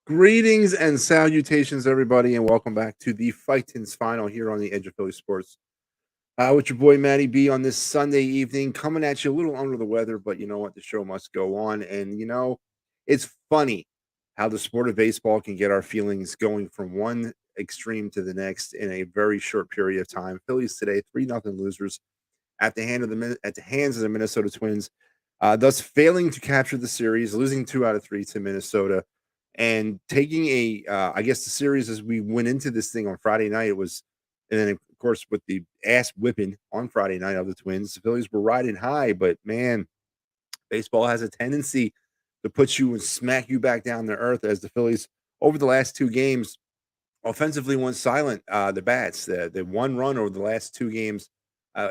Greetings and salutations, everybody, and welcome back to the Phightins final here on the Edge of Philly Sports. With your boy Matty B on this Sunday evening, coming at you a little under the weather, but you know what? The show must go on. And it's funny how the sport of baseball can get our feelings going from one extreme to the next in a very short period of time. Phillies today, 3-0 losers at the hands of the Minnesota Twins, thus failing to capture the series, losing 2 out of 3 to Minnesota, and taking I guess the series as we went into this thing on Friday night. It was, and then of course with the ass whipping on Friday night of the Twins, the Phillies were riding high, but man, baseball has a tendency to put you and smack you back down to earth as the Phillies over the last two games offensively went silent. The bats, the one run over the last two games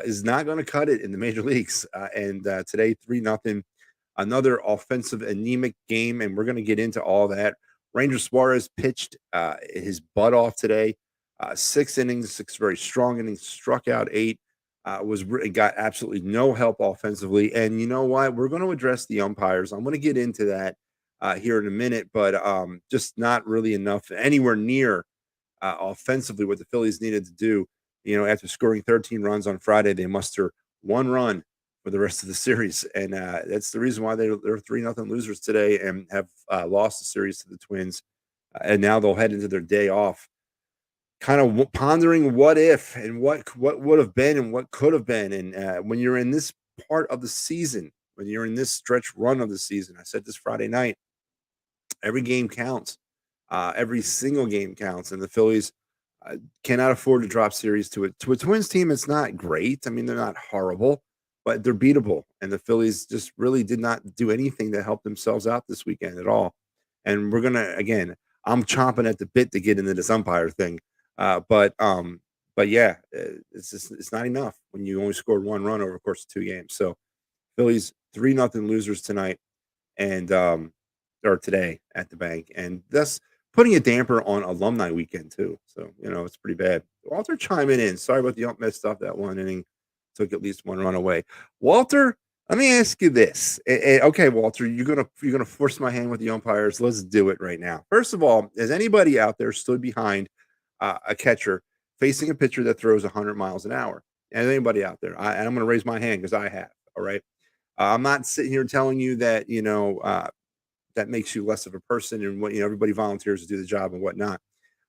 is not going to cut it in the major leagues. And today, 3-0, another offensive anemic game, and we're going to get into all that. Ranger Suarez pitched his butt off today. 6 innings, 6 very strong innings, struck out 8. Got absolutely no help offensively. And you know what? We're going to address the umpires. I'm going to get into that here in a minute, but just not really enough anywhere near offensively what the Phillies needed to do. After scoring 13 runs on Friday, they muster 1 run for the rest of the series, and that's the reason why they're 3-0 losers today and have lost the series to the Twins. And now they'll head into their day off, kind of pondering what if and what would have been and what could have been. And when you're in this part of the season, when you're in this stretch run of the season, I said this Friday night, every game counts. Every single game counts, and the Phillies cannot afford to drop series to a Twins team. It's not great. I mean, they're not horrible, but they're beatable. And the Phillies just really did not do anything to help themselves out this weekend at all. And we're gonna again. I'm chomping at the bit to get into this umpire thing, but yeah, it's not enough when you only scored 1 run over the course of 2 games. So Phillies 3-0 losers tonight, and or today at the bank, and thus putting a damper on alumni weekend too. So it's pretty bad. Walter chiming in. Sorry about the ump messed up that 1 inning. Took at least 1 run away. Walter, let me ask you this. Okay, Walter, you're gonna force my hand with the umpires. Let's do it right now. First of all, has anybody out there stood behind a catcher facing a pitcher that throws 100 miles an hour? And anybody out there? And I'm gonna raise my hand because I have. All right. I'm not sitting here telling you that that makes you less of a person, and everybody volunteers to do the job and whatnot.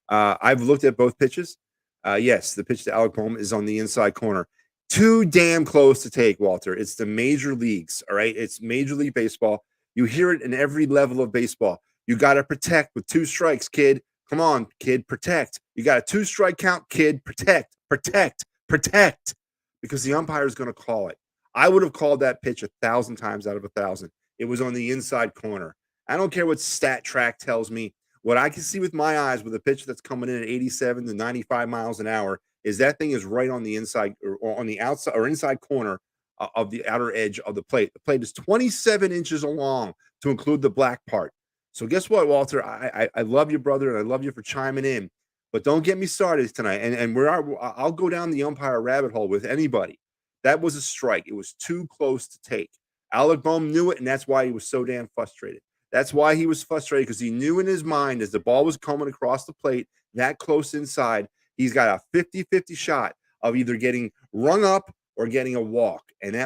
I've looked at both pitches. Yes, the pitch to Alec Bohm is on the inside corner. Too damn close to take, Walter. It's the major leagues, all right? It's Major League Baseball. You hear it in every level of baseball. You got to protect with 2 strikes, kid. Come on, kid, protect. You got a 2-strike count, kid. Protect, protect, protect, because the umpire is going to call it. I would have called that pitch 1,000 times out of 1,000. It was on the inside corner. I don't care what stat track tells me. What I can see with my eyes with a pitch that's coming in at 87 to 95 miles an hour is that thing is right on the inside or on the outside or inside corner of the outer edge of the plate. The plate is 27 inches long to include the black part. So guess what, Walter? I love you, brother, and I love you for chiming in. But don't get me started tonight. And I'll go down the umpire rabbit hole with anybody. That was a strike. It was too close to take. Alec Bohm knew it, and that's why he was so damn frustrated. That's why he was frustrated, because he knew in his mind as the ball was coming across the plate that close inside, he's got a 50-50 shot of either getting rung up or getting a walk. And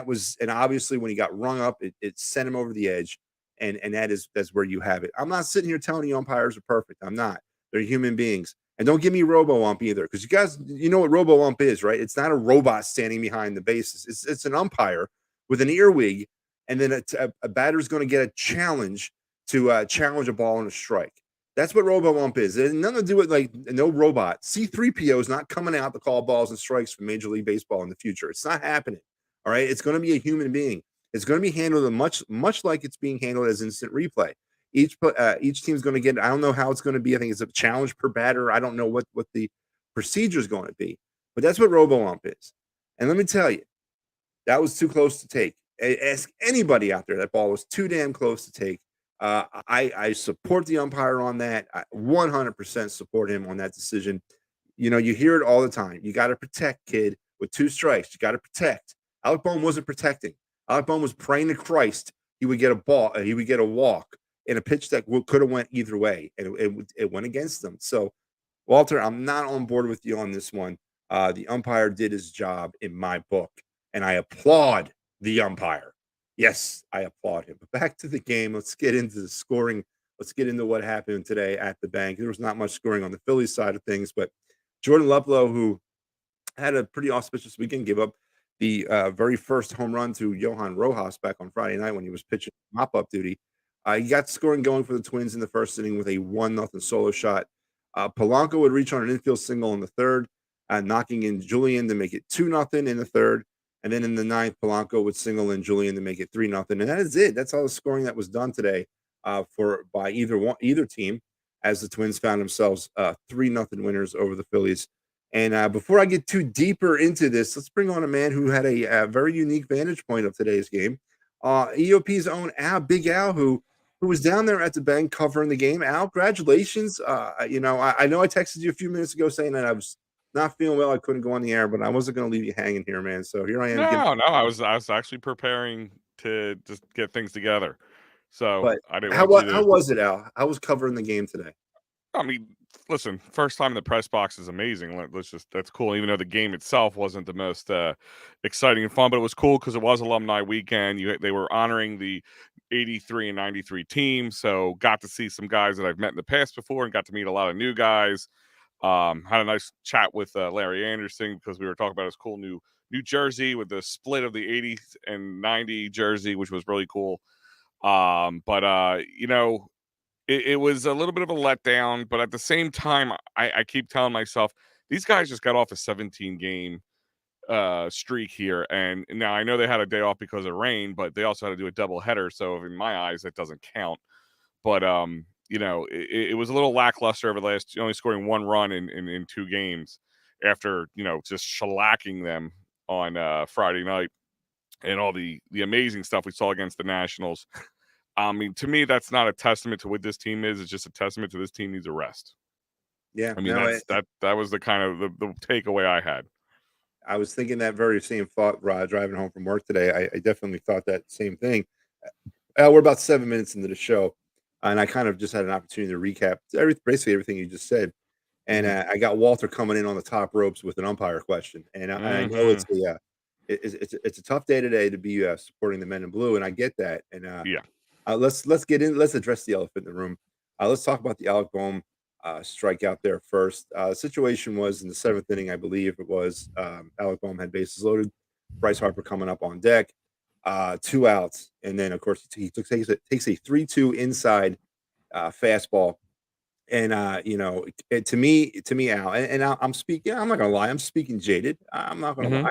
obviously when he got rung up, it sent him over the edge. And that's where you have it. I'm not sitting here telling you umpires are perfect. I'm not. They're human beings. And don't give me robo-ump either, because you guys, you know what robo-ump is, right? It's not a robot standing behind the bases. It's an umpire with an earwig, and then a batter's going to get a challenge to challenge a ball on a strike. That's what robo-ump is. It has nothing to do with no robot. C-3PO is not coming out to call balls and strikes for Major League Baseball in the future. It's not happening. All right. It's going to be a human being. It's going to be handled much like it's being handled as instant replay. Each team's going to get, I don't know how it's going to be. I think it's a challenge per batter. I don't know what the procedure is going to be, but that's what robo-ump is. And let me tell you, that was too close to take. Ask anybody out there. That ball was too damn close to take. I support the umpire on that. I 100% support him on that decision. You hear it all the time. You got to protect, kid, with 2 strikes. You got to protect. Alec Bohm wasn't protecting. Alec Bohm was praying to Christ he would get a ball. He would get a walk in a pitch that could have went either way, and it went against them. So, Walter, I'm not on board with you on this one. The umpire did his job in my book, and I applaud the umpire. Yes, I applaud him. But back to the game. Let's get into the scoring. Let's get into what happened today at the bank. There was not much scoring on the Phillies side of things, but Jordan Luplow, who had a pretty auspicious weekend, gave up the very first home run to Johan Rojas back on Friday night when he was pitching mop-up duty. He got scoring going for the Twins in the first inning with a 1-0 solo shot. Polanco would reach on an infield single in the third, knocking in Julian to make it 2-0 in the third. And then in the ninth, Polanco would single in Julian to make it 3-0. And that is it. That's all the scoring that was done today by either team, as the Twins found themselves 3-0 winners over the Phillies. And before I get too deeper into this, let's bring on a man who had a very unique vantage point of today's game. EOP's own Big Al, who was down there at the bank covering the game. Al, congratulations. I know I texted you a few minutes ago saying that I was not feeling well. I couldn't go on the air, but I wasn't going to leave you hanging here, man. So here I am. No, I was actually preparing to just get things together. So But I didn't how want you how to. was it, Al? How was covering the game today? I mean, listen, first time in the press box is amazing. That's cool. Even though the game itself wasn't the most exciting and fun, but it was cool because it was alumni weekend. They were honoring the 83 and 93 team, so got to see some guys that I've met in the past before, and got to meet a lot of new guys. Had a nice chat with Larry Anderson because we were talking about his cool New Jersey with the split of the 80 and 90 jersey, which was really cool. But it was a little bit of a letdown, but at the same time, I keep telling myself these guys just got off a 17 game streak here, and now I know they had a day off because of rain, but they also had to do a double header, so in my eyes that doesn't count. But it was a little lackluster over the last, only scoring one run in two games after just shellacking them on Friday night, and all the amazing stuff we saw against the Nationals. I mean, to me, that's not a testament to what this team is. It's just a testament to this team needs a rest. Yeah, I mean, no, that was the kind of the takeaway I had. I was thinking that very same thought, driving home from work today. I definitely thought that same thing. We're about 7 minutes into the show, and I kind of just had an opportunity to recap basically everything you just said. And Mhm. I got Walter coming in on the top ropes with an umpire question, and I know Mhm. it's a tough day today to be supporting the men in blue, and I get that. And Yeah. let's get in. Let's address the elephant in the room. Let's talk about the Alec Bohm strikeout there first. The situation was in the seventh inning, I believe it was. Alec Bohm had bases loaded. Bryce Harper coming up on deck. Two outs, and then of course takes a 3-2 inside fastball. And to me, Al, and I'm speaking. I'm not gonna lie. I'm speaking jaded. I'm not gonna Mhm.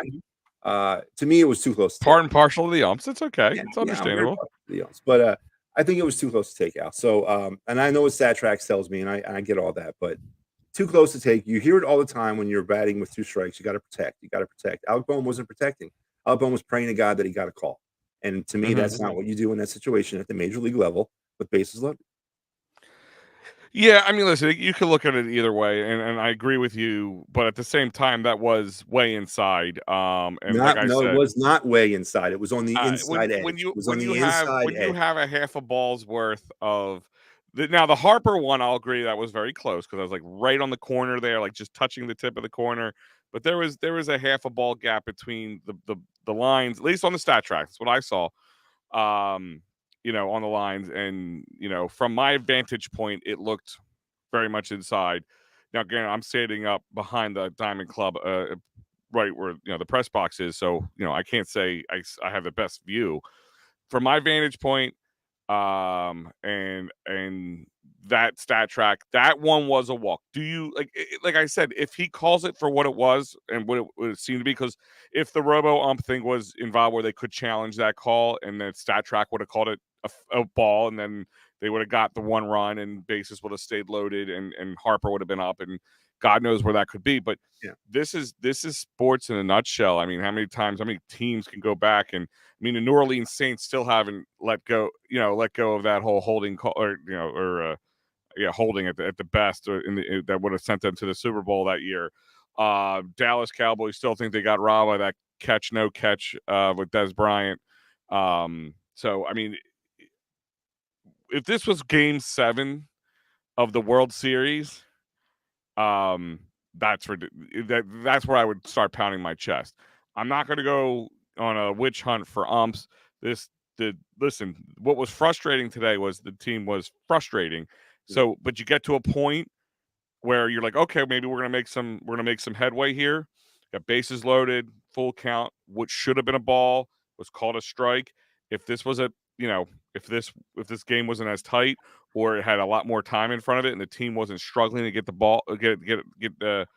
lie. To me, it was too close to take. Part and partial to the umps. It's okay. Yeah, It's yeah, I'm very understandable. proud to be honest, but I think it was too close to take out. So, and I know what StatTrack tells me, and I get all that, but too close to take. You hear it all the time when you're batting with two strikes. You got to protect. You got to protect. Alec Bohm wasn't protecting. Alec Bohm was praying to God that he got a call, and to me, Mhm. that's not what you do in that situation at the major league level with bases loaded. Yeah, I mean, listen, you can look at it either way, and I agree with you, but at the same time, that was way inside. And like Not I No, it said, was not way inside. It was on the when inside when edge. you It was on when you the have inside when you edge. have a half a ball's worth of now the Harper one, I'll agree that was very close because I was like right on the corner there, like just touching the tip of the corner. But there was a half a ball gap between the lines, at least on the stat track. That's what I saw. On the lines, and from my vantage point, it looked very much inside. Now, again, I'm standing up behind the Diamond Club, right where the press box is, so I can't say I have the best view from my vantage point. And that stat track, that one was a walk. Do you like I said, if he calls it for what it was and what it seemed to be, because if the robo ump thing was involved where they could challenge that call and then stat track would have called it a ball, and then they would have got the one run and bases would have stayed loaded, and Harper would have been up, and God knows where that could be. But Yeah. this is sports in a nutshell. I mean, how many teams can go back? And I mean, the New Orleans Saints still haven't let go of that whole holding call, holding at the best, that would have sent them to the Super Bowl that year. Dallas Cowboys still think they got robbed by that catch no catch with Des Bryant. So I mean, if this was Game 7 of the World Series, that's that's where I would start pounding my chest. I'm not going to go on a witch hunt for umps. Listen. What was frustrating today was the team was frustrating. So, but you get to a point where you're like, okay, maybe we're gonna make some headway here. Got bases loaded, full count. What should have been a ball was called a strike. If this was a if this game wasn't as tight or it had a lot more time in front of it and the team wasn't struggling to get the ball get a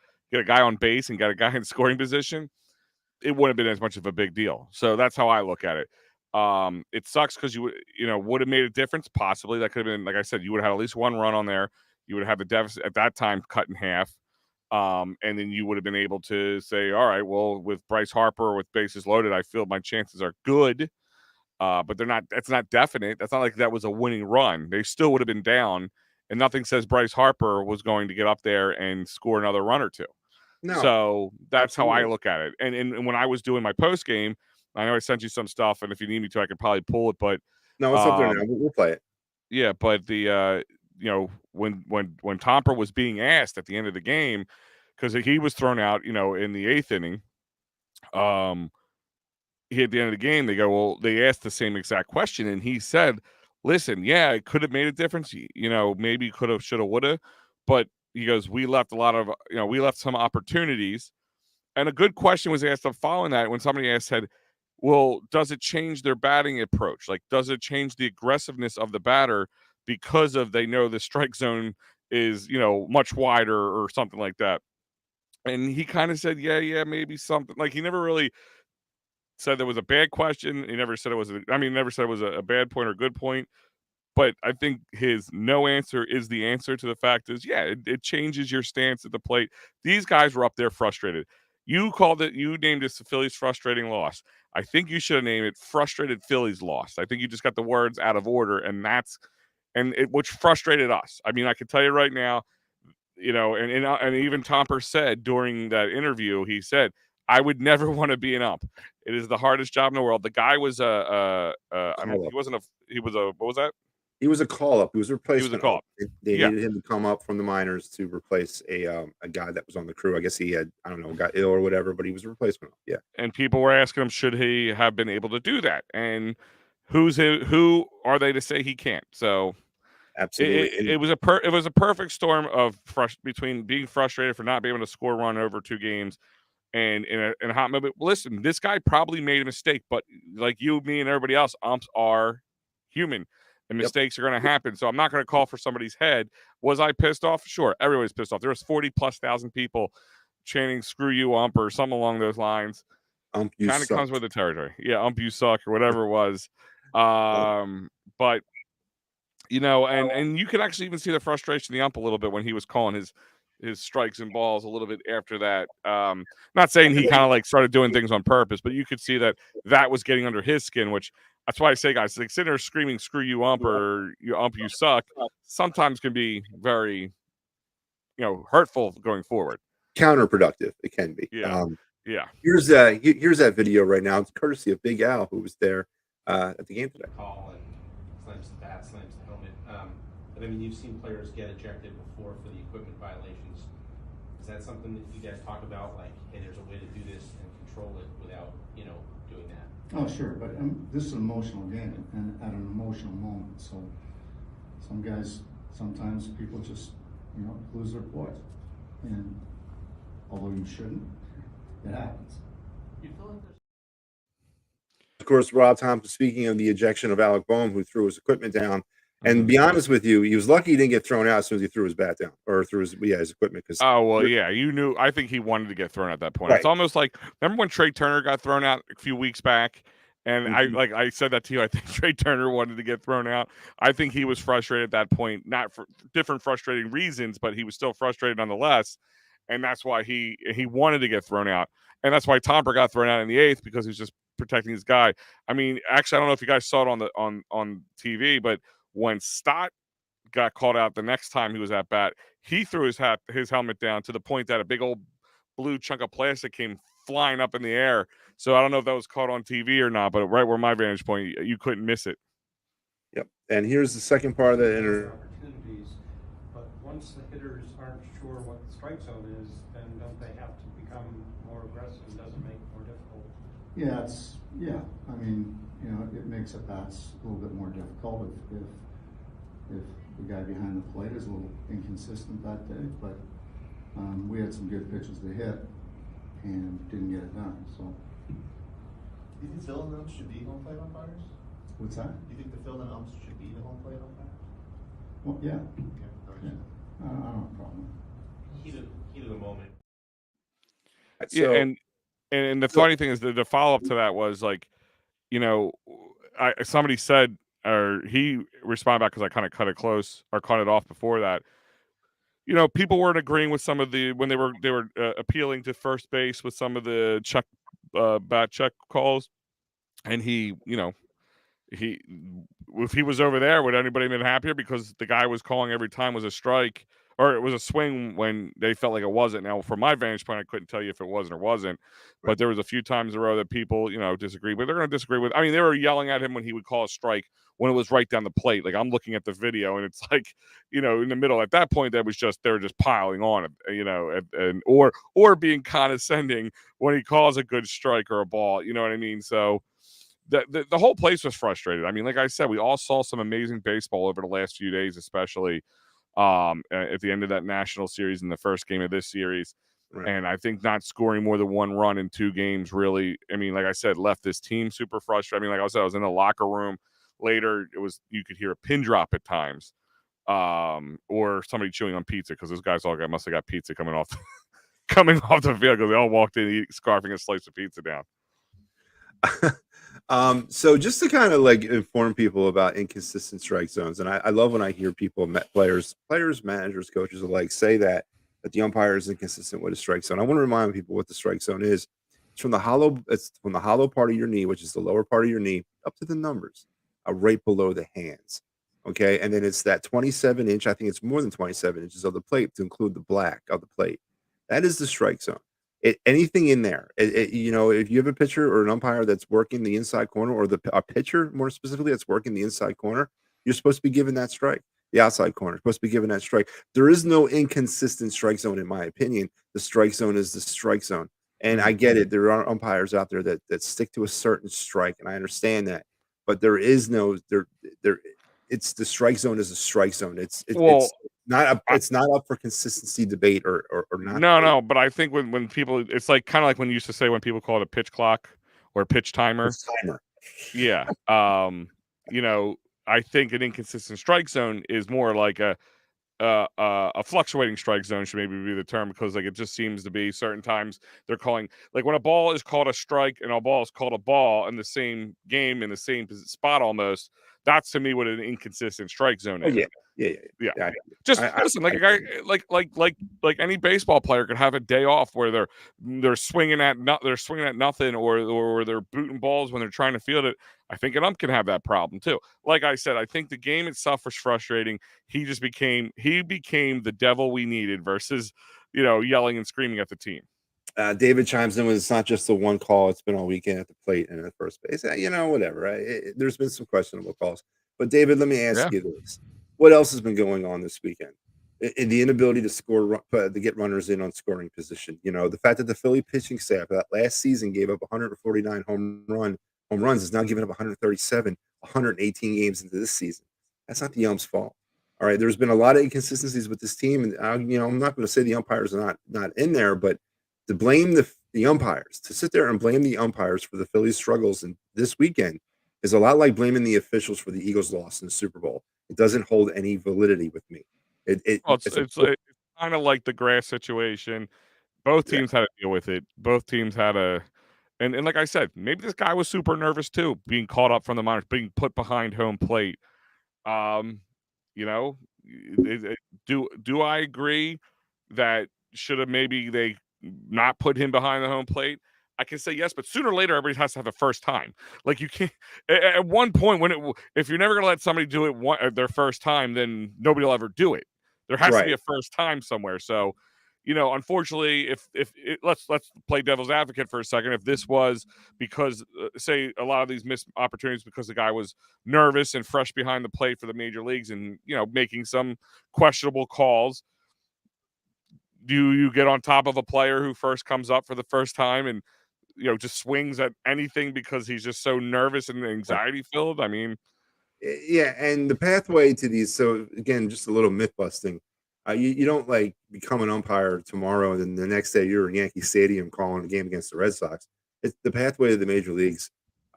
guy on base and get a guy in scoring position, it wouldn't have been as much of a big deal. So that's how I look at it. It sucks because would have made a difference. Possibly that could have been, like I said, you would have had at least one run on there. You would have the deficit at that time cut in half. And then you would have been able to say, all right, well, with Bryce Harper with bases loaded, I feel my chances are good. But they're not. That's not definite. That's not like that was a winning run. They still would have been down, and nothing says Bryce Harper was going to get up there and score another run or two. No, So that's absolutely. how I look at it. And when I was doing my post game, I know I sent you some stuff, and if you need me to, I could probably pull it. But no, it's up there now. We'll play it. yeah, but when Tomper was being asked at the end of the game, because he was thrown out, in the 8th inning, he at the end of the game, they asked the same exact question, and he said, "Listen, yeah, it could have made a difference. Maybe could have, should have, would have, but." He goes, we left some opportunities. And a good question was asked of following that when somebody said, well, does it change their batting approach? Like, does it change the aggressiveness of the batter because of they know the strike zone is, much wider or something like that? And he kind of said, yeah, maybe something. Like, he never really said there was a bad question. He never said it was a bad point or good point. But I think his no answer is the answer to the fact is, yeah, it changes your stance at the plate. These guys were up there frustrated. You named this the Phillies frustrating loss. I think you should have named it frustrated Phillies loss. I think you just got the words out of order, which frustrated us. I mean, I can tell you right now, and even Tomper said during that interview, he said, I would never want to be an ump. It is the hardest job in the world. The guy was he was a, what was that? He was a call-up. He was a replacement. He was a call-up. They needed him to come up from the minors to replace a guy that was on the crew. I guess he had, I don't know, got ill or whatever, but he was a replacement. Yeah. And people were asking him, should he have been able to do that? And who are they to say he can't? So absolutely, it was a perfect storm of between being frustrated for not being able to score a run over 2 games. And in a hot moment, listen, this guy probably made a mistake, but like you, me, and everybody else, umps are human. And mistakes are going to happen. So I'm not going to call for somebody's head. Was I pissed off? Sure. Everybody's pissed off. There was 40,000+ people chanting "screw you, ump" or something along those lines. Ump, you kind of suck. comes with the territory. Yeah, ump, you suck, or whatever it was. But and you could actually even see the frustration of the ump a little bit when he was calling his strikes and balls a little bit after that. Not saying he kind of like started doing things on purpose, but you could see that was getting under his skin, which that's why I say, guys, like sitting there screaming "screw you, ump" or "you ump, you suck" sometimes can be very, hurtful going forward. Counterproductive, it can be. Yeah. Here's that video right now. It's courtesy of Big Al, who was there at the game today. Call and slams the bat, slams the helmet. But I mean, you've seen players get ejected before for the equipment violations. Is that something that you guys talk about? Like, hey, there's a way to do this and control it without, doing that? Oh, sure, but this is an emotional game and at an emotional moment. So some guys, sometimes people just, lose their poise. And although you shouldn't, it happens. You feel like there's Of course, Rob Thompson, speaking of the ejection of Alec Boehm, who threw his equipment down. And to be honest with you, he was lucky he didn't get thrown out as soon as he threw his bat down or threw his equipment. You knew. I think he wanted to get thrown at that point. Right. It's almost like, remember when Trey Turner got thrown out a few weeks back? And I said that to you. I think Trey Turner wanted to get thrown out. I think he was frustrated at that point, not for different frustrating reasons, but he was still frustrated nonetheless. And that's why he wanted to get thrown out. And that's why Tomper got thrown out in the 8th, because he was just protecting his guy. I mean, actually, I don't know if you guys saw it on TV, but when Stott got called out the next time he was at bat, he threw his helmet down to the point that a big old blue chunk of plastic came flying up in the air. So I don't know if that was caught on TV or not, but right where my vantage point, you couldn't miss it. Yep. And here's the second part of the opportunities, but once the hitters aren't sure what the strike zone is, then don't they have to become more aggressive and doesn't make it more difficult? Yeah. I mean, it makes at bats a little bit more difficult if the guy behind the plate is a little inconsistent that day. But we had some good pitches to hit and didn't get it done. So. Do you think fill-in umps should be home plate umpires? What's that? Do you think the fill-in umps should be the home plate umpires? Well, yeah. Okay. I don't have a problem. Heat of the moment. Yeah, and the funny thing is that the follow up to that was like, somebody said, or he responded back because I kind of cut it off before that. People weren't agreeing with some of when they were appealing to first base with some of the bat check calls, and if he was over there, would anybody have been happier because the guy was calling every time was a strike or it was a swing when they felt like it wasn't. Now, from my vantage point, I couldn't tell you if it wasn't or wasn't, but there was a few times in a row that people, disagreed with. They're going to disagree with. I mean, they were yelling at him when he would call a strike when it was right down the plate. Like, I'm looking at the video and it's like, in the middle at that point, they were just piling on, or being condescending when he calls a good strike or a ball. You know what I mean? So, the whole place was frustrated. I mean, like I said, we all saw some amazing baseball over the last few days, especially at the end of that national series in the first game of this series. Right. And I think not scoring more than one run in 2 games really, I mean, like I said, left this team super frustrated. I mean, like I said, I was in the locker room later. You could hear a pin drop at times, or somebody chewing on pizza because those guys must have got pizza coming off the field because they all walked in scarfing a slice of pizza down. So just to kind of like inform people about inconsistent strike zones, and I love when I hear people, players, managers, coaches alike, say that the umpire is inconsistent with a strike zone. I want to remind people what the strike zone is. It's from the hollow part of your knee, which is the lower part of your knee, up to the numbers, right below the hands. Okay, and then it's that 27-inch. I think it's more than 27 inches of the plate to include the black of the plate. That is the strike zone. Anything in there, if you have a pitcher or an umpire that's working the inside corner, or a pitcher more specifically that's working the inside corner, you're supposed to be given that strike. The outside corner is supposed to be given that strike. There is no inconsistent strike zone, in my opinion. The strike zone is the strike zone, and I get it. There are umpires out there that stick to a certain strike, and I understand that. But there is no there. It's the strike zone is a strike zone. It's not up for consistency debate or not. No, but I think when people, it's like kind of like when you used to say when people call it a pitch clock or a pitch timer. Yeah. I think an inconsistent strike zone is more like a fluctuating strike zone should maybe be the term, because like it just seems to be certain times they're calling, like when a ball is called a strike and a ball is called a ball in the same game in the same spot almost. That's to me what an inconsistent strike zone is. Yeah. Just listen, like a guy, like any baseball player could have a day off where they're swinging at nothing, or they're booting balls when they're trying to field it. I think an ump can have that problem too. Like I said, I think the game itself was frustrating. He became the devil we needed versus yelling and screaming at the team. David chimes in with, it's not just the one call. It's been all weekend at the plate and at first base. Whatever. Right? There's been some questionable calls. But David, let me ask you this: what else has been going on this weekend? In the inability to score, to get runners in on scoring position. The fact that the Philly pitching staff that last season gave up 149 home runs is now giving up 137, 118 games into this season. That's not the ump's fault. All right. There's been a lot of inconsistencies with this team, and I'm not going to say the umpires are not in there, but to blame the umpires, to sit there and blame the umpires for the Phillies' struggles in this weekend is a lot like blaming the officials for the Eagles' loss in the Super Bowl. It doesn't hold any validity with me. It's kind of like the grass situation. Both teams had to deal with it. Both teams had and like I said, maybe this guy was super nervous too, being caught up from the minors, being put behind home plate. Do I agree that should have maybe they not put him behind the home plate? I can say yes, but sooner or later, everybody has to have a first time. Like you can't at one point if you're never going to let somebody do it their first time, then nobody will ever do it. There has to be a first time somewhere. So, unfortunately, let's play devil's advocate for a second. If this was because, say, a lot of these missed opportunities because the guy was nervous and fresh behind the plate for the major leagues, and making some questionable calls, do you get on top of a player who first comes up for the first time and just swings at anything because he's just so nervous and anxiety filled? I mean, Yeah, and the pathway to these. So again, just a little myth busting. You don't like become an umpire tomorrow, and then the next day you're in Yankee Stadium calling a game against the Red Sox. It's the pathway to the major leagues.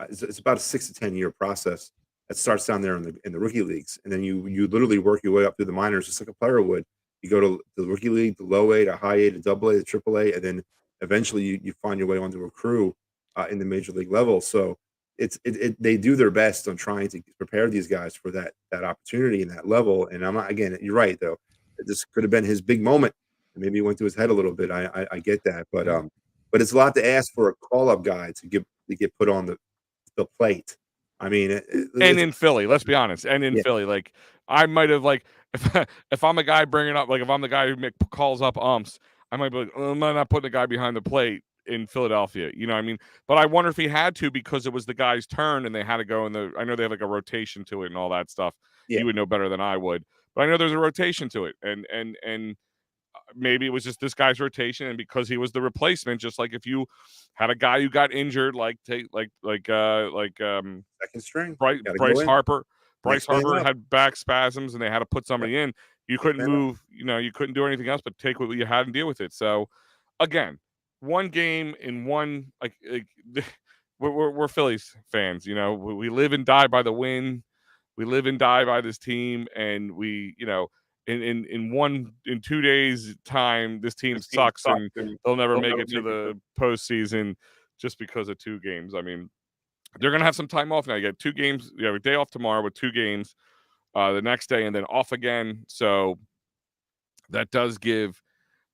It's about a 6 to 10 year process that starts down there in the rookie leagues, and then you literally work your way up through the minors just like a player would. You go to the rookie league, the low A, to high A, to double A, to triple A, and then eventually you find your way onto a crew in the major league level. So they do their best on trying to prepare these guys for that opportunity and that level. And I'm not, again, you're right though. This could have been his big moment. Maybe he went to his head a little bit. I get that, but it's a lot to ask for a call up guy to get put on the plate. I mean, and in Philly, let's be honest, and in yeah. Philly, like I might have if I'm a guy bringing up, like if I'm the guy who calls up umps, I might be like, I'm not putting the guy behind the plate in Philadelphia. You know what I mean? But I wonder if he had to because it was the guy's turn and they had to go in I know they have like a rotation to it and all that stuff. Yeah. You would know better than I would, but I know there's a rotation to it, and maybe it was just this guy's rotation, and because he was the replacement, just like if you had a guy who got injured, second string. Bryce Harper. Bryce Next man Harper up. had back spasms, and they had to put somebody in. You couldn't move. You couldn't do anything else but take what you had and deal with it. So, again, one game in one we're Phillies fans. We live and die by the win. We live and die by this team, and we in 2 days time, this team sucks and they'll never make it to the postseason just because of 2 games. I mean, they're gonna have some time off now. You get 2 games. You have a day off tomorrow with 2 games the next day, and then off again. So that does give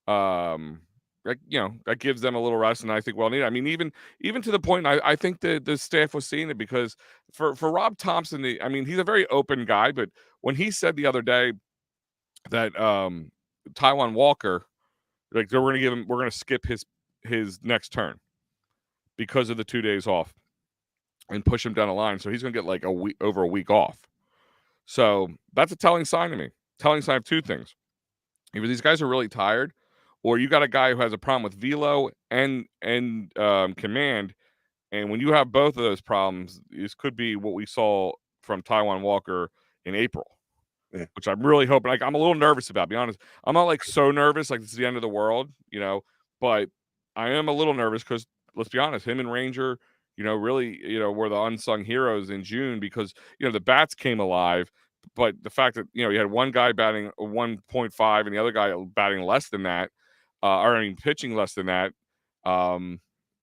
that gives them a little rest, and I think well needed. I mean, even to the point, I think the staff was seeing it because for Rob Thompson, he's a very open guy, but when he said the other day that Taijuan Walker, like we're gonna skip his next turn because of the 2 days off and push him down the line, so he's gonna get like over a week off. So that's a telling sign to me. Telling sign of 2 things: either these guys are really tired, or you got a guy who has a problem with velo and command. And when you have both of those problems, this could be what we saw from Taijuan Walker in April. Yeah. Which I'm really hoping. Like, I'm a little nervous about. Be honest, I'm not like so nervous like it's the end of the world, but I am a little nervous because let's be honest, him and Ranger, really, were the unsung heroes in June because the bats came alive, but the fact that you had one guy batting 1.5 and the other guy batting less than that, pitching less than that,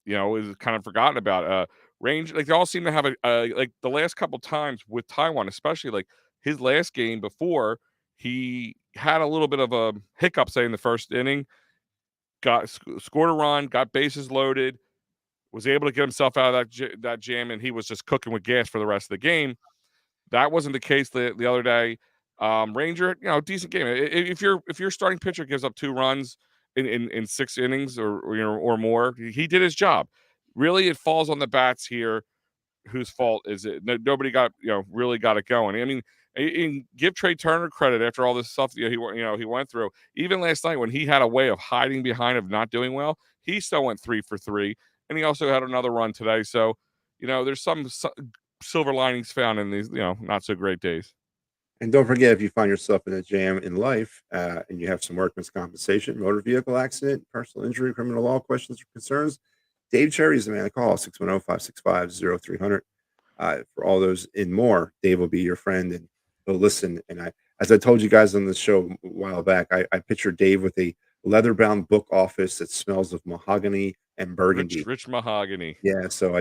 is kind of forgotten about. Range, like they all seem to have like the last couple times with Taijuan, especially like his last game before, he had a little bit of a hiccup, say in the first inning, scored a run, got bases loaded, was able to get himself out of that jam, and he was just cooking with gas for the rest of the game. That wasn't the case the other day. Ranger, decent game. If your starting pitcher gives up 2 runs in 6 innings or more, he did his job. Really, it falls on the bats here. Whose fault is it? Nobody got really got it going. I mean, and give Trey Turner credit after all this stuff he went through. Even last night when he had a way of hiding behind of not doing well, he still went 3 for 3, and he also had another run today. So there's some silver linings found in these not so great days. And don't forget, if you find yourself in a jam in life and you have some workman's compensation, motor vehicle accident, personal injury, criminal law questions or concerns, Dave Cherry is the man to call, 610-565-0300. For all those and more, Dave will be your friend and he'll listen. And as I told you guys on the show a while back, I picture Dave with a leather-bound book office that smells of mahogany and burgundy. Rich mahogany. Yeah, so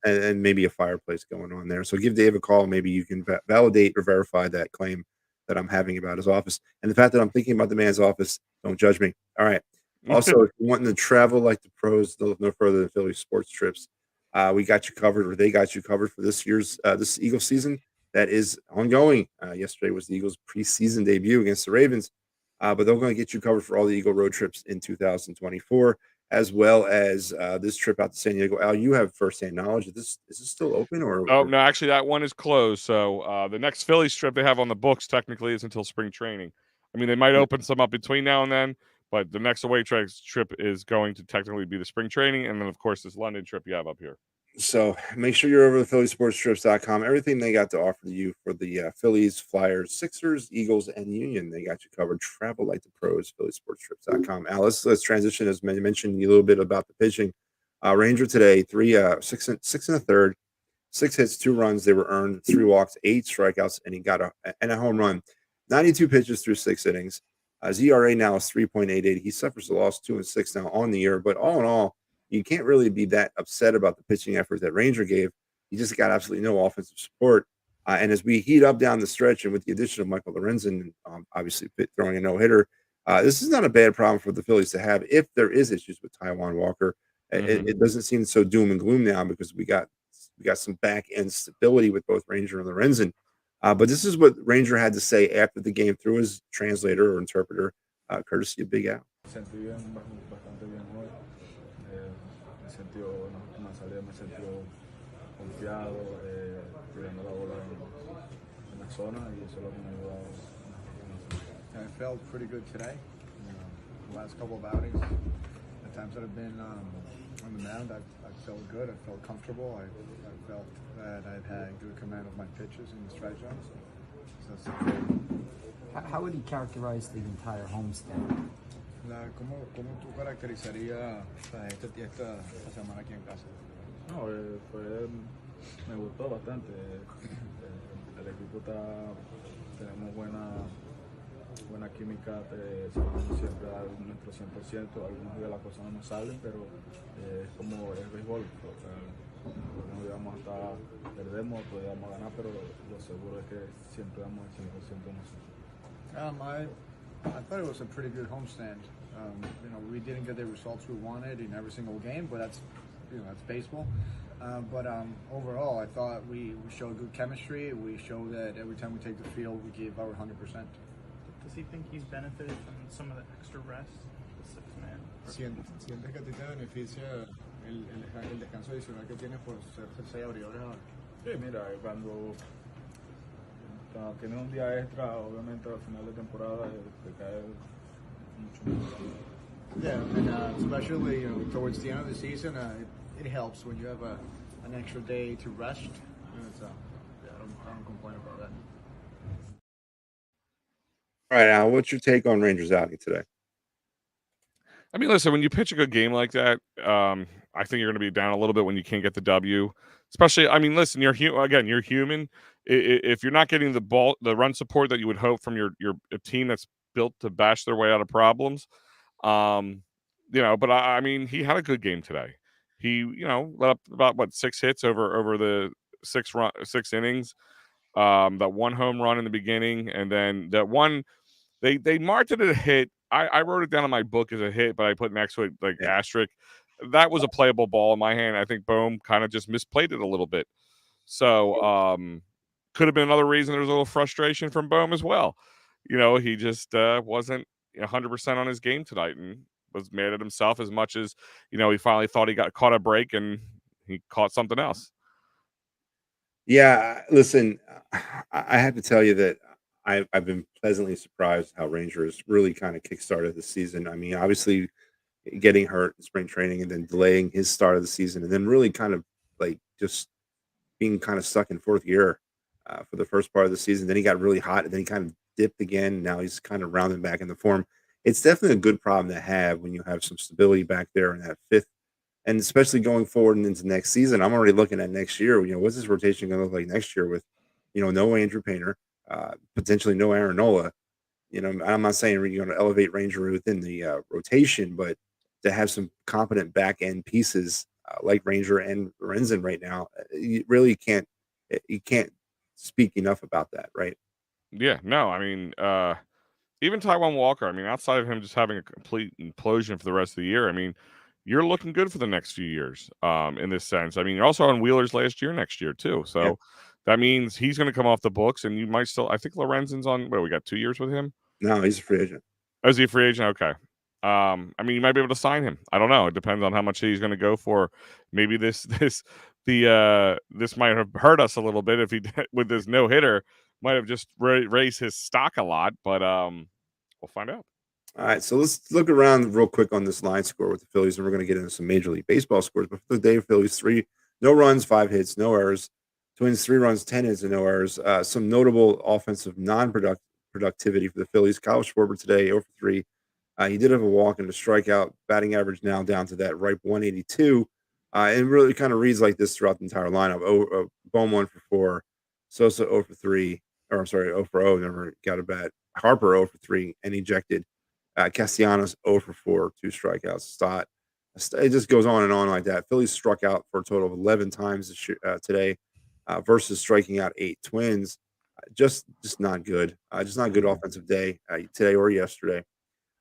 and maybe a fireplace going on there. So give Dave a call. Maybe you can validate or verify that claim that I'm having about his office. And the fact that I'm thinking about the man's office, don't judge me. All right. Also, if you're wanting to travel like the pros, look no further than Philly sports trips. We got you covered, or they got you covered for this year's this Eagles season that is ongoing. Yesterday was the Eagles preseason debut against the Ravens. but they're going to get you covered for all the Eagle road trips in 2024, as well as this trip out to San Diego. Al, you have firsthand knowledge. Is this still open Oh, no, actually, that one is closed. So the next Phillies trip they have on the books technically is until spring training. I mean, they might open some up between now and then, but the next away trip is going to technically be the spring training. And then, of course, this London trip you have up here. So make sure you're over to phillysportstrips.com. Everything they got to offer you for the Phillies, Flyers, Sixers, Eagles, and Union, they got you covered. Travel like the pros, phillysportstrips.com. Al, let's transition, as I mentioned a little bit about the pitching. Ranger today, six and a third, 6 hits, 2 runs. They were earned, 3 walks, 8 strikeouts, and he got a home run. 92 pitches through 6 innings. His ERA now is 3.88. He suffers a loss, 2-6 now on the year, but all in all, you can't really be that upset about the pitching effort that Ranger gave. He just got absolutely no offensive support. And as we heat up down the stretch, and with the addition of Michael Lorenzen, obviously throwing a no-hitter, this is not a bad problem for the Phillies to have if there is issues with Taijuan Walker. It doesn't seem so doom and gloom now because we got some back end stability with both Ranger and Lorenzen. But this is what Ranger had to say after the game through his translator or interpreter, courtesy of Big Al. Me sentido confiado, tirando la bola en la zona y eso es lo que me ha ayudado. I felt pretty good today. The last couple of outings, the times that I've been on the mound, I felt good. I felt comfortable. I felt that I've had good command of my pitches in the strike zones. So that's How would you characterize the entire homestand? ¿Cómo tú caracterizarías esta semana aquí en casa? No, me gustó bastante. El equipo tenemos buena química, siempre a nuestro 100%. Algunos días las cosas no nos salen, pero es como el béisbol. O sea, algunos días vamos a estar, perdemos, otros días vamos a ganar, pero lo seguro es que siempre damos el 100% nosotros. I thought it was a pretty good homestand. We didn't get the results we wanted in every single game, but that's baseball. But overall, I thought we showed good chemistry. We showed that every time we take the field, we give our 100%. Does he think he's benefited from some of the extra rest, the sixth man? ¿Sientes que a ti te beneficia el descanso adicional que tienes por ser 6 abridores ahora? Sí, mira, cuando tienes un día extra, obviamente al final de temporada te cae mucho más. Yeah, and especially towards the end of the season, it helps when you have an extra day to rest. I don't complain about that. All right, Al, what's your take on Rangers outing today? I mean, listen, when you pitch a good game like that, I think you're going to be down a little bit when you can't get the W. Especially, I mean, listen, you're human. If you're not getting the run support that you would hope from your team that's built to bash their way out of problems, But I mean, he had a good game today. He, let up about 6 hits over the 6 innings. That one home run in the beginning, and then that one they marked it as a hit. I wrote it down in my book as a hit, but I put next to it asterisk. That was a playable ball in my hand. I think Bohm kind of just misplayed it a little bit. So could have been another reason there was a little frustration from Bohm as well. He just wasn't 100% on his game tonight and was mad at himself as much as, he finally thought he caught a break and he caught something else. Yeah, listen, I have to tell you that I've been pleasantly surprised how Rangers really kind of kickstarted the season. I mean, obviously getting hurt in spring training and then delaying his start of the season and then really kind of like just being kind of stuck in fourth gear for the first part of the season. Then he got really hot and then he kind of dipped again. Now he's kind of rounding back in the form. It's definitely a good problem to have when you have some stability back there in that fifth. And especially going forward and into next season, I'm already looking at next year. What's this rotation going to look like next year with, no Andrew Painter, potentially no Aaron Nola. I'm not saying you're going to elevate Ranger within the rotation, but to have some competent back end pieces like Ranger and Lorenzen right now, you really can't speak enough about that, right? Yeah, no, I mean, even Taijuan Walker, I mean, outside of him just having a complete implosion for the rest of the year, I mean, you're looking good for the next few years in this sense. I mean, you're also on Wheeler's last year next year, too. So that means he's going to come off the books, and you might still – I think Lorenzen's on – we got 2 years with him? No, he's a free agent. Oh, is he a free agent? Okay. I mean, you might be able to sign him. I don't know. It depends on how much he's going to go for. Maybe this might have hurt us a little bit if he with this no hitter might have just raised his stock a lot. But we'll find out. All right, so let's look around real quick on this line score with the Phillies, and we're going to get into some Major League Baseball scores. But for the day, Phillies no runs, 5 hits, no errors. Twins 3 runs, 10 hits, and no errors. Some notable offensive productivity for the Phillies. Kyle Schwarber today 0 for 3. He did have a walk and a strikeout. Batting average now down to that ripe 182. And it really kind of reads like this throughout the entire lineup. Bohm 1 for 4. Sosa 0 for 3. Or I'm sorry, 0 for 0. Never got a bat. Harper 0 for 3 and ejected. Castellanos 0 for 4, 2 strikeouts. Stott. It just goes on and on like that. Phillies struck out for a total of 11 times today versus striking out 8. Twins, just not good. Just not a good offensive day today or yesterday.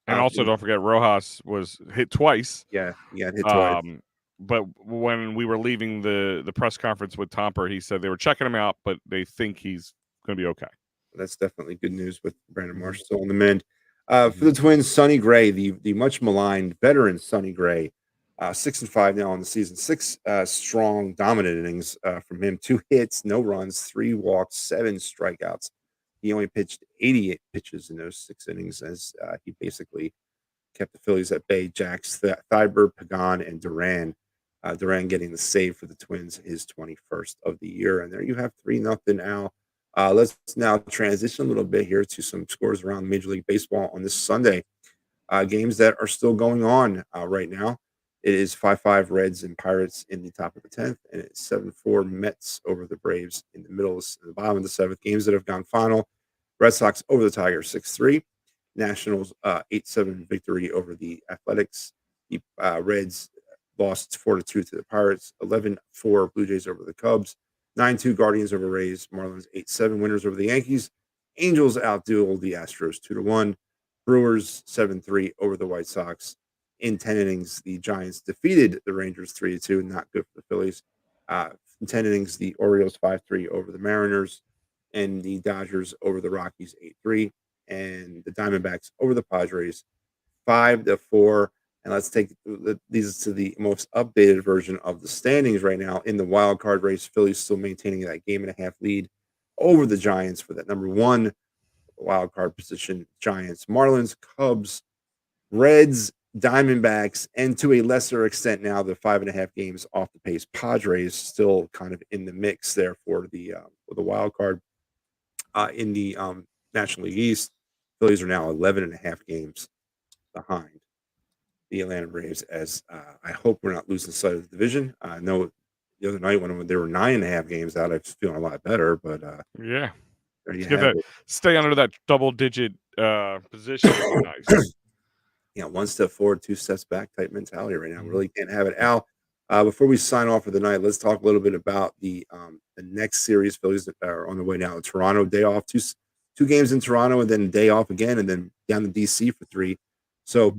And also, don't forget, Rojas was hit twice. Yeah, he got hit twice. But when we were leaving the press conference with Tomper, he said they were checking him out, but they think he's going to be okay. That's definitely good news with Brandon Marsh still on the mend. For the Twins, Sonny Gray, the much maligned veteran Sonny Gray, 6-5 now on the season. 6 strong, dominant innings from him. 2 hits, no runs, 3 walks, 7 strikeouts. He only pitched 88 pitches in those 6 innings as he basically kept the Phillies at bay. Jax, Thibaut, Pagan, and Duran. Duran getting the save for the Twins, his 21st of the year. And there you have 3-0 now. Let's now transition a little bit here to some scores around Major League Baseball on this Sunday. Games that are still going on right now. It is 5-5 Reds and Pirates in the top of the 10th, and it's 7-4 Mets over the Braves in the the bottom of the 7th. Games that have gone final. Red Sox over the Tigers 6-3. Nationals 8-7 victory over the Athletics. The Reds lost 4-2 to the Pirates. 11-4 Blue Jays over the Cubs. 9-2 Guardians over Rays. Marlins 8-7 winners over the Yankees. Angels outdueled the Astros 2-1. Brewers 7-3 over the White Sox. In 10 innings, the Giants defeated the Rangers 3-2. Not good for the Phillies. In 10 innings, the Orioles 5-3 over the Mariners. And the Dodgers over the Rockies 8-3. And the Diamondbacks over the Padres 5-4. And let's take these to the most updated version of the standings right now in the wild card race. Phillies still maintaining that 1.5 lead over the Giants for that number 1 wild card position. Giants, Marlins, Cubs, Reds, Diamondbacks, and to a lesser extent now the 5.5 games off the pace. Padres still kind of in the mix there for the wild card in the National League East. Phillies are now 11.5 games behind the Atlanta Braves, as I hope we're not losing sight of the division. I know the other night when there were 9.5 games out, I was feeling a lot better, but yeah, there you have it. Stay under that double-digit position. Nice. Yeah, 1 step forward, 2 steps back type mentality right now. Really can't have it. Al, before we sign off for the night, let's talk a little bit about the next series. Phillies that are on the way now. Toronto, day off, two games in Toronto, and then day off again, and then down to DC for 3. So.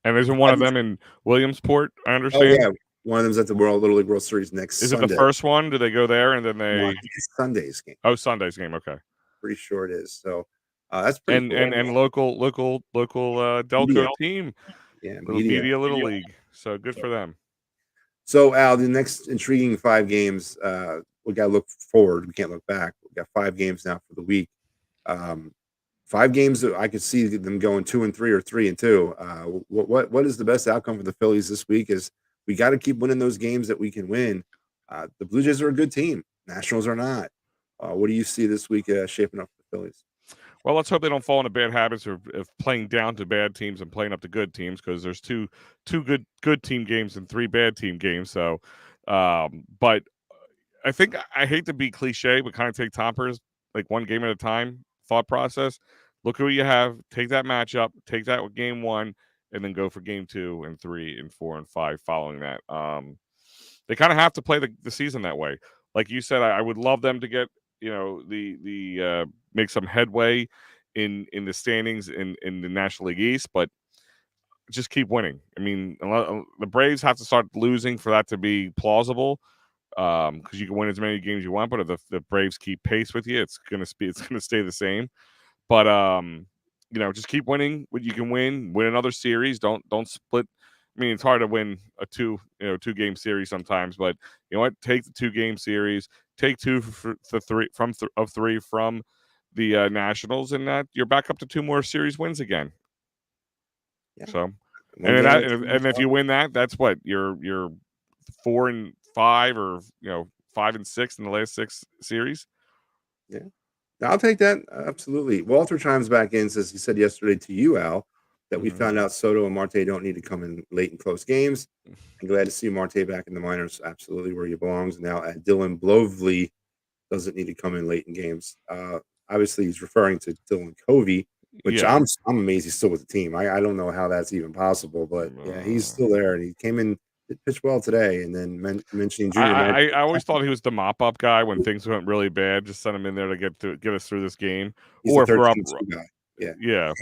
And isn't one of them in Williamsport? I understand. Oh yeah, one of them's at the Little League World Series next Sunday. Is it the first one? Do they go there and then they? No, I think it's Sunday's game. Oh, Sunday's game. Okay. Pretty sure it is. So that's pretty cool. And local Delco team. Yeah, media Little League. So good for them. So Al, the next intriguing 5 games. We got to look forward. We can't look back. We got 5 games now for the week. 5 games that I could see them going 2-3 or 3-2. What is the best outcome for the Phillies this week? Is we got to keep winning those games that we can win. The Blue Jays are a good team. Nationals are not. What do you see this week shaping up for the Phillies? Well, let's hope they don't fall into bad habits of playing down to bad teams and playing up to good teams, because there's two good team games and 3 bad team games. So, but I think I hate to be cliche, but kind of take Tomper's like 1 game at a time thought process. Look who you have, take that matchup, take that with game 1, and then go for game 2 and 3 and 4 and 5 following that. They kind of have to play the season that way. Like you said, I would love them to get, the make some headway in the standings in the National League East, but just keep winning. I mean, the Braves have to start losing for that to be plausible. Because you can win as many games you want, but if the Braves keep pace with you, it's gonna stay the same. But just keep winning what you can win another series. Don't split. I mean, it's hard to win a 2-game series sometimes, but you know what? Take the 2-game series, take 2 for 3 of 3 from the Nationals, and that you're back up to 2 more series wins again. Yeah. So, One and game then at a time. if you win that, that's what you're 4-5 or 5-6 in the last 6 series. Yeah. I'll take that. Absolutely. Walter chimes back in, says he said yesterday to you, Al, that we found out Soto and Marte don't need to come in late in close games. I'm glad to see Marte back in the minors, absolutely where he belongs. Now, Dylan Blovely doesn't need to come in late in games. Obviously, he's referring to Dylan Covey, which Yeah. I'm amazed he's still with the team. I don't know how that's even possible, but yeah, he's still there, and he came in, pitched well today, and then mentioning Junior Marte. I always thought he was the mop-up guy when things went really bad. Just send him in there to get us through this game. He's Or a if we're up, 13-2 guy. Yeah. yeah.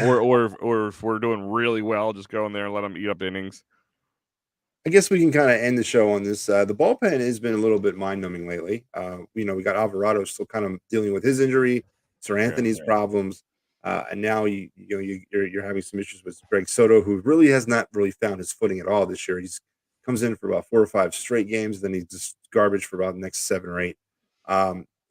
or if we're doing really well, just go in there and let him eat up innings. I guess we can kind of end the show on this. The bullpen has been a little bit mind-numbing lately. We got Alvarado still kind of dealing with his injury, Sir Anthony's problems, and now you're having some issues with Greg Soto, who really has not really found his footing at all this year. He's comes in for about 4 or 5 straight games, then he's just garbage for about the next 7 or 8.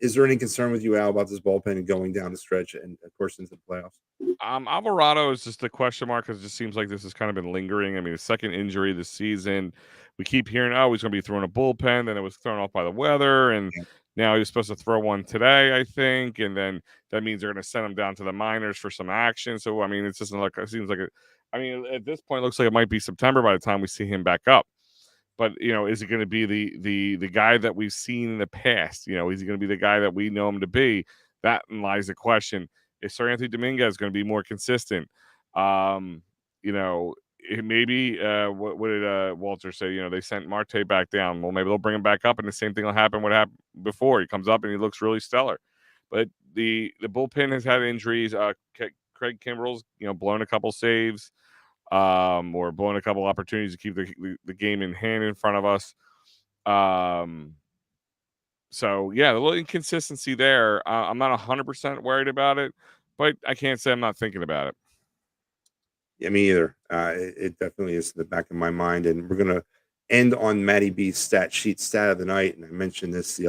Is there any concern with you, Al, about this bullpen going down the stretch and, of course, into the playoffs? Alvarado is just a question mark because it just seems like this has kind of been lingering. I mean, his second injury this season. We keep hearing, he's going to be throwing a bullpen. Then it was thrown off by the weather, and now he was supposed to throw one today, I think. And then that means they're going to send him down to the minors for some action. So I mean, it's just like it seems like at this point, it looks like it might be September by the time we see him back up. But is it going to be the guy that we've seen in the past? Is he going to be the guy that we know him to be? That lies the question. Is Sir Anthony Dominguez going to be more consistent? Maybe what did Walter say? They sent Marte back down. Well, maybe they'll bring him back up, and the same thing will happen. What happened before? He comes up and he looks really stellar. But the bullpen has had injuries. Craig Kimbrell's blown a couple saves. Or blowing a couple opportunities to keep the game in hand in front of us. So yeah, a little inconsistency there. I'm not 100% worried about it, but I can't say I'm not thinking about it. Yeah, me either. It definitely is in the back of my mind, and we're gonna end on Matty B's stat sheet stat of the night. And I mentioned this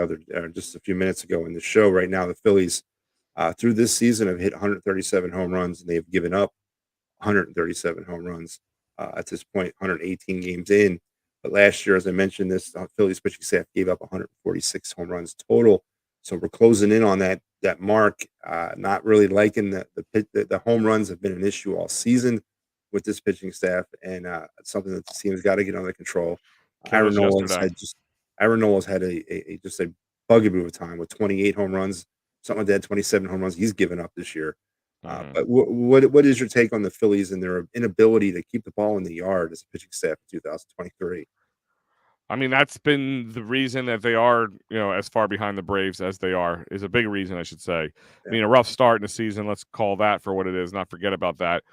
just a few minutes ago in the show. Right now, the Phillies through this season have hit 137 home runs, and they've given up 137 home runs at this point, 118 games in. But last year, as I mentioned, this Phillies pitching staff gave up 146 home runs total. So we're closing in on that mark. Not really liking the home runs have been an issue all season with this pitching staff, and it's something that the team's got to get under control. Aaron Nola's had just a bugaboo of time with 28 home runs, something like that, 27 home runs he's given up this year. But what is your take on the Phillies and their inability to keep the ball in the yard as a pitching staff in 2023? I mean, that's been the reason that they are, as far behind the Braves as they are, is a big reason, I should say. Yeah. I mean, a rough start in the season, let's call that for what it is, not forget about that.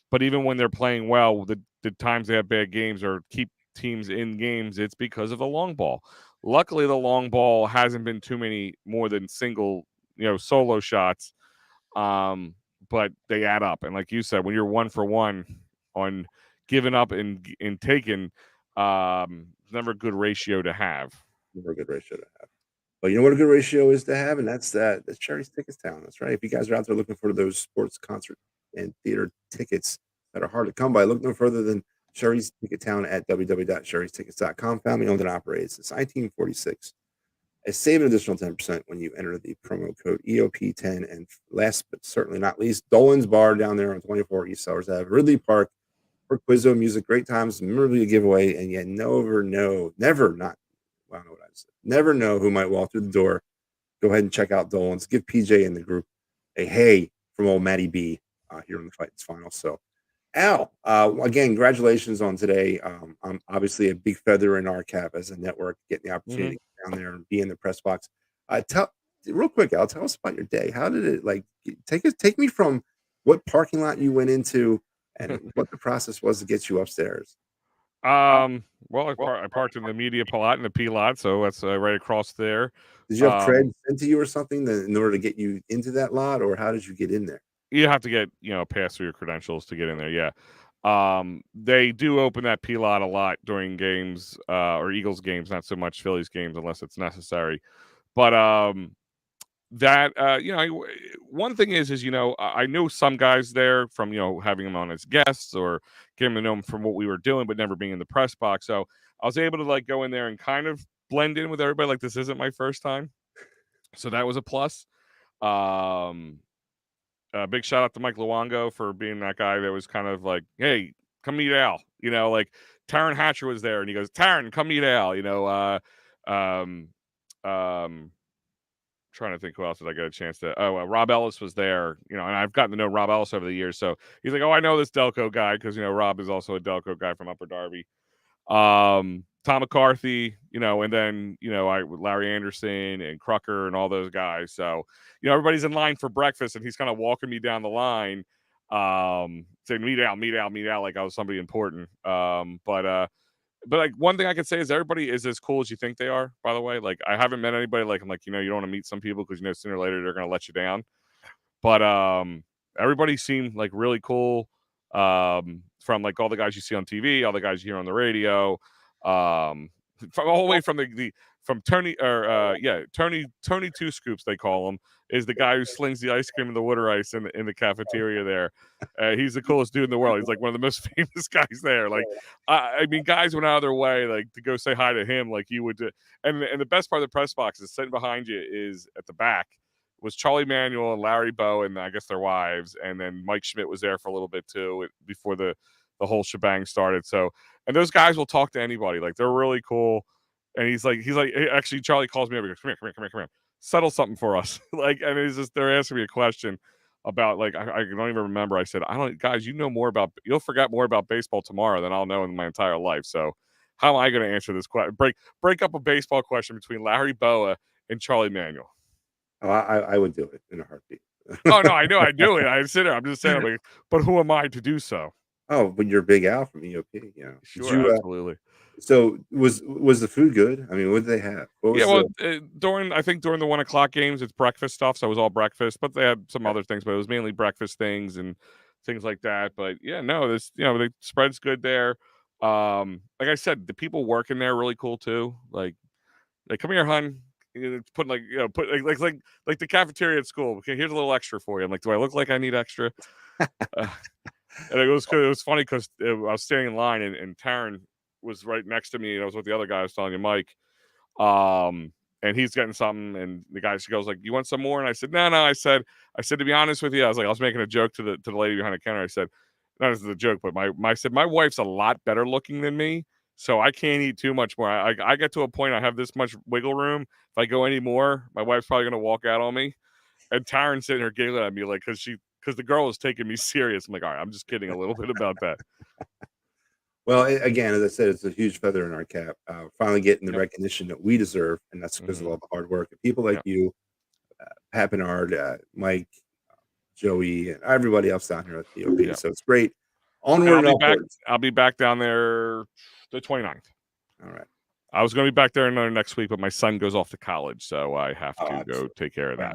But even when they're playing well, the times they have bad games or keep teams in games, it's because of the long ball. Luckily, the long ball hasn't been too many more than single, solo shots. But they add up. And like you said, when you're 1 for 1 on giving up and taking, never a good ratio to have. Never a good ratio to have. But you know what a good ratio is to have, and that's Sherry's Tickets Town. That's right. If you guys are out there looking for those sports, concert, and theater tickets that are hard to come by, look no further than Sherry's Ticket Town at www.sherrystickets.com. Family owned and operated since 1946. Save an additional 10% when you enter the promo code EOP10. And last but certainly not least, Dolan's Bar down there on 24 East Sellers Ave, Ridley Park, for Quizzo music, great times, memorabilia giveaway, and you never know who might walk through the door. Go ahead and check out Dolan's. Give PJ and the group a hey from old Matty B here in the Phightins final. So, Al, again, congratulations on today. I'm obviously a big feather in our cap as a network, getting the opportunity to get down there and be in the press box. Real quick, Al, tell us about your day. How did it take me from what parking lot you went into and what the process was to get you upstairs? Well, I parked in the media lot and the P lot, so that's right across there. Did you have cred sent to you or something in order to get you into that lot, or how did you get in there? You have to get, pass through your credentials to get in there. Yeah. They do open that P lot a lot during games, or Eagles games, not so much Phillies games unless it's necessary. But that one thing is I know some guys there from having them on as guests or getting to know them from what we were doing, but never being in the press box. So I was able to like go in there and kind of blend in with everybody. Like this isn't my first time, so that was a plus. Big shout out to Mike Luongo for being that guy that was kind of like, hey, come meet Al. Like Taryn Hatcher was there, and he goes, Taryn, come meet Al. Trying to think who else did I get a chance to. Rob Ellis was there, and I've gotten to know Rob Ellis over the years. So he's like, oh, I know this Delco guy because Rob is also a Delco guy from Upper Darby. Tom McCarthy, and then Larry Anderson and Crucker and all those guys. So everybody's in line for breakfast, and he's kind of walking me down the line, saying meet out, like I was somebody important. But like one thing I could say is everybody is as cool as you think they are. By the way, like I haven't met anybody like I'm like you don't want to meet some people because sooner or later they're gonna let you down. But everybody seemed like really cool. From like all the guys you see on TV, all the guys you hear on the radio, from all the way from from Tony Tony Two Scoops they call him, is the guy who slings the ice cream and the water ice in the cafeteria there. He's the coolest dude in the world. He's like one of the most famous guys there. Like I mean, guys went out of their way like to go say hi to him like you would. And the best part of the press box is sitting behind you is at the back was Charlie Manuel and Larry Bowe and I guess their wives, and then Mike Schmidt was there for a little bit too before the whole shebang started. So, and those guys will talk to anybody. Like they're really cool. And he's like, actually, Charlie calls me over. He goes, come here. Settle something for us. Like, and it's just, they're asking me a question about like, I don't even remember. I said, guys, you'll forget more about baseball tomorrow than I'll know in my entire life. So how am I going to answer this question? Break up a baseball question between Larry Boa and Charlie Manuel. Oh, I would do it in a heartbeat. Oh no, I know I do it. I sit there. I'm just saying, like, but who am I to do so? Oh, but you're Big Al from EOP, Sure, absolutely. So was the food good? I mean, what did they have? During the 1 o'clock games, it's breakfast stuff, so it was all breakfast. But they had some other things, but it was mainly breakfast things and things like that. But yeah, no, the spread's good there. Like I said, the people working there are really cool too. Like come here, hun. Put like the cafeteria at school. Okay, here's a little extra for you. I'm like, do I look like I need extra? And it was funny because I was standing in line and Taryn was right next to me, and I was with the other guy I was telling you, Mike. And he's getting something, and the guy, she goes like, "You want some more?" And I said, "No." I said to be honest with you, I was making a joke to the lady behind the counter. I said, not as a joke, but my wife's a lot better looking than me, so I can't eat too much more. I get to a point I have this much wiggle room. If I go any more, my wife's probably gonna walk out on me. And Taryn's sitting here giggling at me like because the girl was taking me serious. I'm like, all right, I'm just kidding a little bit about that. Well, again, as I said, it's a huge feather in our cap. Finally getting the recognition that we deserve, and that's because of all the hard work. And people like you, Pat Bernard, Mike, Joey, and everybody else down here at the OP. So it's great. Onward and upwards. I'll be back down there the 29th. All right. I was going to be back there another next week, but my son goes off to college, so I have to go take care of that.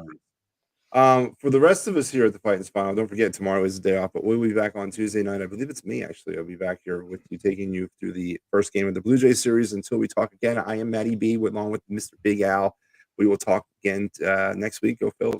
For the rest of us here at the Phightins Final, don't forget tomorrow is the day off, but we'll be back on Tuesday night. I believe it's me, actually. I'll be back here with you, taking you through the first game of the Blue Jays series. Until we talk again, I am Matty B, along with Mr. Big Al. We will talk again next week. Go Phillies.